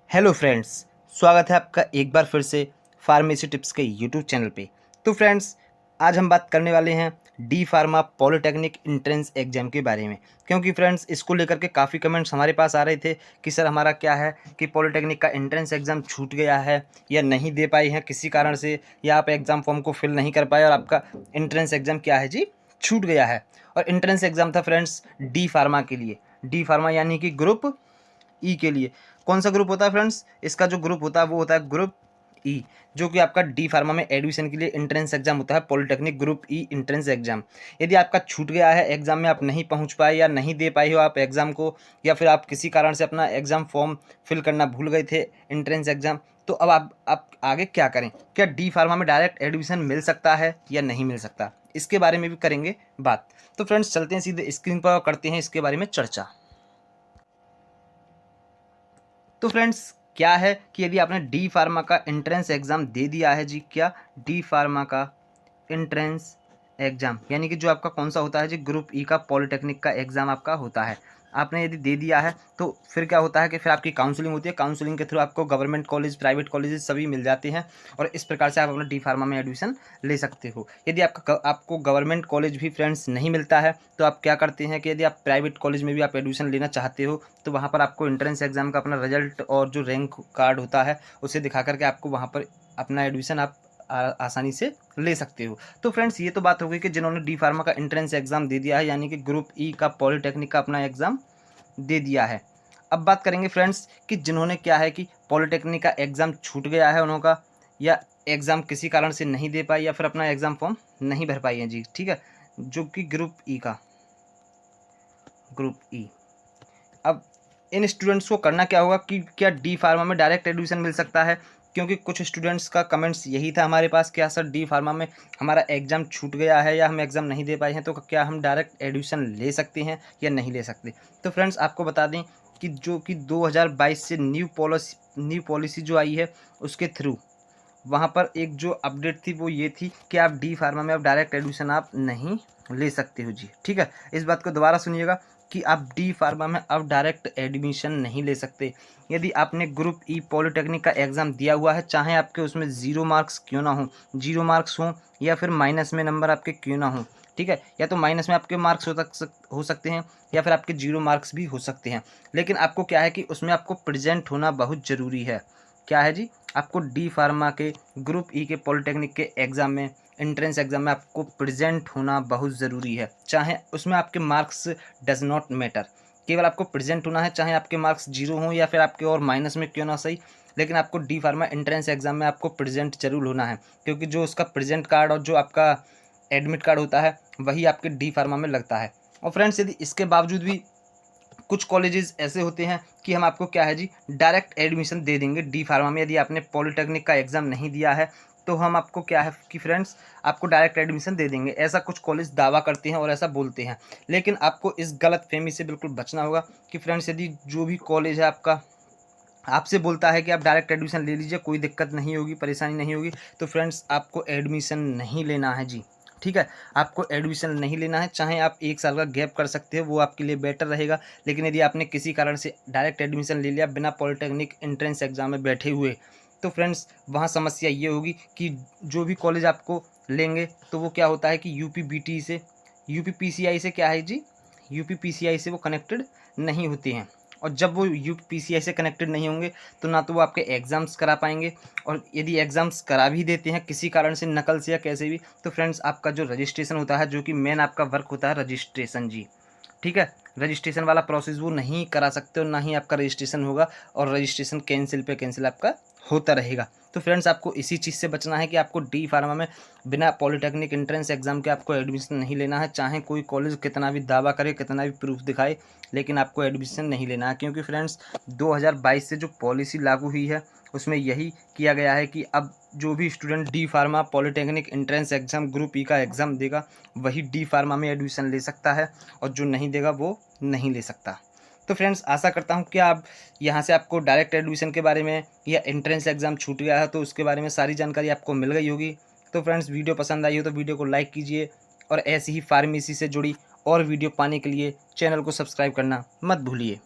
Hello friends, स्वागत है आपका एक बार फिर से फार्मेसी टिप्स के यूट्यूब चैनल पे। तो फ्रेंड्स, आज हम बात करने वाले हैं D pharma polytechnic entrance exam के बारे में। क्योंकि फ्रेंड्स, इसको लेकर के काफ़ी कमेंट्स हमारे पास आ रहे थे कि सर हमारा क्या है कि पॉलिटेक्निक का एंट्रेंस एग्ज़ाम छूट गया है या नहीं दे पाए हैं किसी कारण से, या आप एग्ज़ाम फॉर्म को फिल नहीं कर पाए और आपका एंट्रेंस एग्ज़ाम क्या है जी, छूट गया है। और एंट्रेंस एग्ज़ाम था फ्रेंड्स डी फार्मा के लिए। डी फार्मा यानी कि ग्रुप ई के लिए। कौन सा ग्रुप होता है फ्रेंड्स? इसका जो ग्रुप होता है वो होता है ग्रुप ई, जो कि आपका डी फार्मा में एडमिशन के लिए एंट्रेंस एग्जाम होता है, पॉलिटेक्निक ग्रुप ई एंट्रेंस एग्जाम। यदि आपका छूट गया है, एग्जाम में आप नहीं पहुंच पाए या नहीं दे पाए हो आप एग्जाम को, या फिर आप किसी कारण से अपना एग्जाम फॉर्म फिल करना भूल गए थे एंट्रेंस एग्जाम, तो अब आप आगे क्या करें? क्या डी फार्मा में डायरेक्ट एडमिशन मिल सकता है या नहीं मिल सकता? इसके बारे में भी करेंगे बात। तो फ्रेंड्स, चलते हैं सीधे स्क्रीन पर और करते हैं इसके बारे में चर्चा। तो फ्रेंड्स, क्या है कि यदि आपने डी फार्मा का एंट्रेंस एग्ज़ाम दे दिया है जी, क्या डी फार्मा का एंट्रेंस एग्ज़ाम यानी कि जो आपका कौन सा होता है जी, ग्रुप ई का पॉलिटेक्निक का एग्ज़ाम आपका होता है, आपने यदि दे दिया है तो फिर क्या होता है कि फिर आपकी काउंसलिंग होती है। काउंसलिंग के थ्रू आपको गवर्नमेंट कॉलेज, प्राइवेट कॉलेजेस सभी मिल जाते हैं और इस प्रकार से आप अपना डी फार्मा में एडमिशन ले सकते हो। यदि आपको गवर्नमेंट कॉलेज भी फ्रेंड्स नहीं मिलता है तो आप क्या करते हैं कि यदि आप प्राइवेट कॉलेज में भी आप एडमिशन लेना चाहते हो तो वहाँ पर आपको एंट्रेंस एग्ज़ाम का अपना रिजल्ट और जो रैंक कार्ड होता है उसे दिखा करके आपको वहाँ पर अपना एडमिशन आप आसानी से ले सकते हो। तो फ्रेंड्स, ये तो बात हो गई कि जिन्होंने डी फार्मा का एंट्रेंस एग्ज़ाम दे दिया है यानी कि ग्रुप ई का पॉलिटेक्निक का अपना एग्ज़ाम दे दिया है। अब बात करेंगे फ्रेंड्स कि जिन्होंने क्या है कि पॉलिटेक्निक का एग्ज़ाम छूट गया है उन्हों का, या एग्ज़ाम किसी कारण से नहीं दे पाई या फिर अपना एग्ज़ाम फॉर्म नहीं भर पाई है जी, ठीक है, जो कि ग्रुप ई का, ग्रुप ई। अब इन स्टूडेंट्स को करना क्या होगा कि क्या डी फार्मा में डायरेक्ट एडमिशन मिल सकता है? क्योंकि कुछ स्टूडेंट्स का कमेंट्स यही था हमारे पास, क्या सर डी फार्मा में हमारा एग्ज़ाम छूट गया है या हम एग्ज़ाम नहीं दे पाए हैं, तो क्या हम डायरेक्ट एडमिशन ले सकते हैं या नहीं ले सकते? तो फ्रेंड्स, आपको बता दें कि जो कि 2022 से न्यू पॉलिसी जो आई है उसके थ्रू वहाँ पर एक जो अपडेट थी वो ये थी कि आप डी फार्मा में आप डायरेक्ट एडमिशन आप नहीं ले सकते हो जी, ठीक है। इस बात को दोबारा सुनिएगा कि आप डी फार्मा में अब डायरेक्ट एडमिशन नहीं ले सकते। यदि आपने ग्रुप ई पॉलिटेक्निक का एग्ज़ाम दिया हुआ है, चाहे आपके उसमें 0 मार्क्स क्यों ना हो, 0 मार्क्स हों या फिर माइनस में नंबर आपके क्यों ना हों, ठीक है, या तो माइनस में आपके मार्क्स हो सकते हैं या फिर आपके 0 मार्क्स भी हो सकते हैं, लेकिन आपको क्या है कि उसमें आपको प्रेजेंट होना बहुत ज़रूरी है। क्या है जी? आपको डी फार्मा के ग्रुप ई के पॉलिटेक्निक के एग्ज़ाम में, एंट्रेंस एग्ज़ाम में आपको प्रेजेंट होना बहुत ज़रूरी है। चाहे उसमें आपके मार्क्स डज़ नॉट मैटर, केवल आपको प्रेजेंट होना है, चाहे आपके मार्क्स 0 हों या फिर आपके और माइनस में क्यों ना सही, लेकिन आपको डी फार्मा एंट्रेंस एग्ज़ाम में आपको प्रेजेंट ज़रूर होना है। क्योंकि जो उसका प्रेजेंट कार्ड और जो आपका एडमिट कार्ड होता है वही आपके डी फार्मा में लगता है। और फ्रेंड्स, यदि इसके बावजूद भी कुछ कॉलेजेस ऐसे होते हैं कि हम आपको क्या है जी, डायरेक्ट एडमिशन दे देंगे डी फार्मा में। यदि आपने पॉलिटेक्निक का एग्ज़ाम नहीं दिया है तो हम आपको क्या है कि फ्रेंड्स, आपको डायरेक्ट एडमिशन दे देंगे, ऐसा कुछ कॉलेज दावा करते हैं और ऐसा बोलते हैं। लेकिन आपको इस गलतफहमी से बिल्कुल बचना होगा कि फ्रेंड्स, यदि जो भी कॉलेज है आपका आपसे बोलता है कि आप डायरेक्ट एडमिशन ले लीजिए, कोई दिक्कत नहीं होगी, परेशानी नहीं होगी, तो फ्रेंड्स आपको एडमिशन नहीं लेना है जी, ठीक है। आपको एडमिशन नहीं लेना है, चाहे आप 1 साल का गैप कर सकते हो, वो आपके लिए बेटर रहेगा। लेकिन यदि आपने किसी कारण से डायरेक्ट एडमिशन ले लिया बिना पॉलिटेक्निक एंट्रेंस एग्ज़ाम में बैठे हुए, तो फ्रेंड्स वहाँ समस्या ये होगी कि जो भी कॉलेज आपको लेंगे तो वो क्या होता है कि यूपी से, यूपी पीसीआई से क्या है जी, यूपी पीसीआई से वो कनेक्टेड नहीं होते हैं। और जब वो यूपीसीआई से कनेक्टेड नहीं होंगे तो ना तो वो आपके एग्ज़ाम्स करा पाएंगे, और यदि एग्ज़ाम्स करा भी देते हैं किसी कारण से नकल से या कैसे भी, तो फ्रेंड्स आपका जो रजिस्ट्रेशन होता है, जो कि मेन आपका वर्क होता है रजिस्ट्रेशन जी, ठीक है, रजिस्ट्रेशन वाला प्रोसेस वो नहीं करा सकते और ना ही आपका रजिस्ट्रेशन होगा, और रजिस्ट्रेशन कैंसिल पे कैंसिल आपका होता रहेगा। तो फ्रेंड्स, आपको इसी चीज़ से बचना है कि आपको डी फार्मा में बिना पॉलिटेक्निक एंट्रेंस एग्ज़ाम के आपको एडमिशन नहीं लेना है। चाहे कोई कॉलेज कितना भी दावा करे, कितना भी प्रूफ दिखाए, लेकिन आपको एडमिशन नहीं लेना है। क्योंकि फ्रेंड्स, 2022 से जो पॉलिसी लागू हुई है उसमें यही किया गया है कि अब जो भी student D pharma polytechnic entrance exam group ई का एग्ज़ाम देगा वही डी फार्मा में एडमिशन ले सकता है, और जो नहीं देगा वो नहीं ले सकता। तो फ्रेंड्स, आशा करता हूँ कि आप यहाँ से आपको डायरेक्ट एडमिशन के बारे में या एंट्रेंस एग्ज़ाम छूट गया है तो उसके बारे में सारी जानकारी आपको मिल गई होगी। तो फ्रेंड्स, वीडियो पसंद आई हो तो वीडियो को लाइक कीजिए, और ऐसी ही फार्मेसी से जुड़ी और वीडियो पाने के लिए चैनल को सब्सक्राइब करना मत भूलिए।